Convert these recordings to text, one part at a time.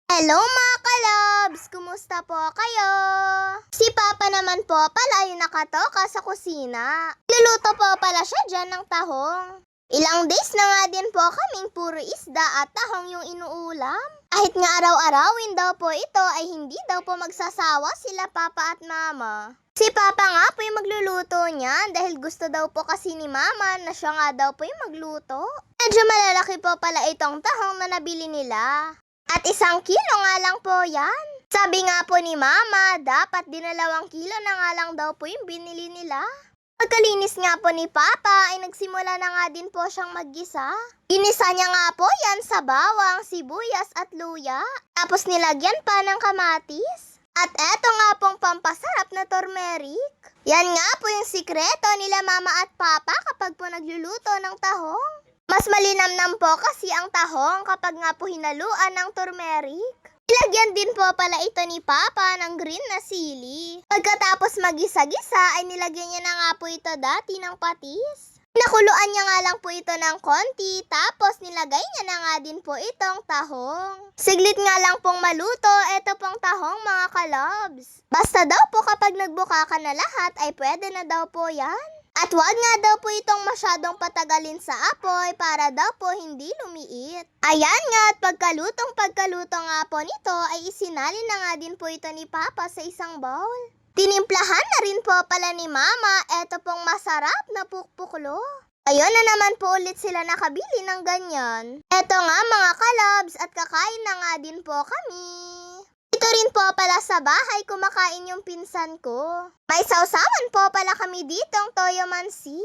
Hello mga kalabs! Kumusta po kayo? Si Papa naman po pala yung nakatoka sa kusina. Luluto po pala siya dyan ng tahong. Ilang days na nga din po kaming puro isda at tahong yung inuulam. Kahit nga araw-arawin daw po ito ay hindi daw po magsasawa sila Papa at Mama. Si Papa nga po yung magluluto niyan dahil gusto daw po kasi ni Mama na siya nga daw po yung magluto. Medyo malalaki po pala itong tahong na nabili nila. At 1 kilo nga lang po yan. Sabi nga po ni Mama, dapat 2 kilo na nga lang daw po yung binili nila. Pagkalinis nga po ni Papa ay nagsimula na nga din po siyang maggisa. Ginisa niya nga po yan sa bawang, sibuyas at luya. Tapos nilagyan pa ng kamatis. At eto nga pong pampasarap na turmeric. Yan nga po yung sikreto nila Mama at Papa kapag po nagluluto ng tahong. Mas malinamnam po kasi ang tahong kapag nga po hinaluan ng turmeric. Ilagyan din po pala ito ni Papa ng green na sili. Pagkatapos magisa-gisa ay nilagyan niya na nga po ito dati ng patis. Nakuluan niya nga lang po ito ng konti tapos nilagay niya na nga din po itong tahong. Siglit nga lang pong maluto ito pong tahong mga kalabs. Basta daw po kapag nagbuka ka na lahat ay pwede na daw po yan. At wag nga daw po itong masyadong patagalin sa apoy para daw po hindi lumiit. Ayan nga at pagkaluto nga po nito ay isinalin na nga din po ito ni Papa sa isang bowl. Tinimplahan na rin po pala ni Mama eto pong masarap na pukpuklo. Ayun na naman po ulit sila nakabili ng ganyan. Eto nga mga kalabs at kakain na nga din po kami. Ito rin po pala sa bahay kumakain yung pinsan ko. May sausawan po pala kami ditong toyo mansi.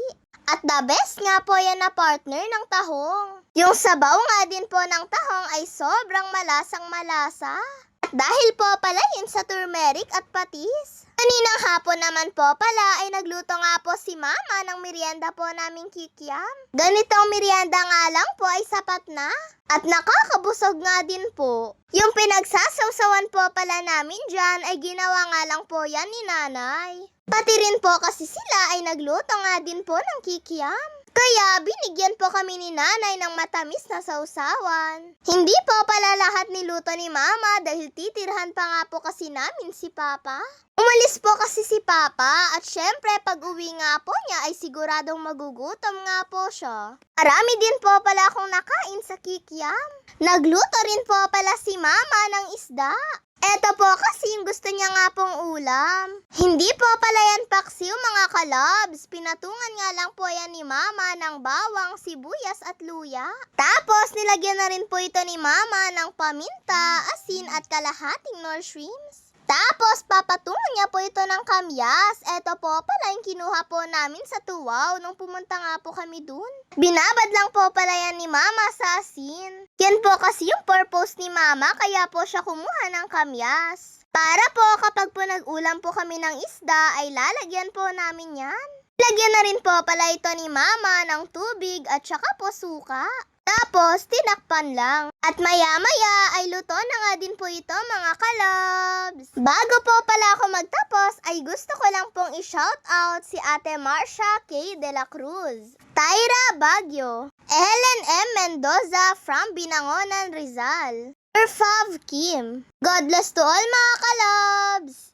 At the best nga po yan na partner ng tahong. Yung sabaw nga din po ng tahong ay sobrang malasang malasa. At dahil po pala yun sa turmeric at patis. Kaninang hapon naman po pala ay nagluto nga po si Mama ng merienda po naming kikiam. Ganitong merienda nga lang po ay sapat na. At nakakabusog nga din po. Yung pinagsasawsawan po pala namin dyan ay ginawa nga lang po yan ni Nanay. Pati rin po kasi sila ay nagluto nga din po ng kikiam. Kaya binigyan po kami ni Nanay ng matamis na sausawan. Hindi po pala lahat niluto ni Mama dahil titirhan pa nga po kasi namin si Papa. Umalis po kasi si Papa at syempre pag uwi nga po niya ay siguradong magugutom nga po siya. Marami din po pala akong nakain sa kikiam. Nagluto rin po pala si Mama ng isda. Eto po kasi yung gusto niya nga pong ulam. Hindi po pala yan paksiw mga kalabs. Pinatungan nga lang po yan ni Mama ng bawang, sibuyas at luya. Tapos nilagyan na rin po ito ni Mama ng paminta, asin at kalahating nor shrimps. Tapos papatungan niya po ito ng kamyas. Eto po pala yung kinuha po namin sa Tuwaw nung pumunta nga po kami dun. Binabad lang po pala yan ni Mama sa asin. Yan po kasi yung purpose ni Mama kaya po siya kumuha ng kamyas. Para po kapag po nag-ulam po kami ng isda ay lalagyan po namin yan. Lagyan na rin po pala ito ni Mama ng tubig at saka po suka. Tapos, tinakpan lang. At maya-maya ay luto na nga din po ito mga kalabs. Bago po pala ako magtapos ay gusto ko lang pong i-shoutout si Ate Marcia K. De La Cruz, Tyra Baguio, Ellen M. Mendoza from Binangonan, Rizal, Fav Kim. God bless to all mga kalabs!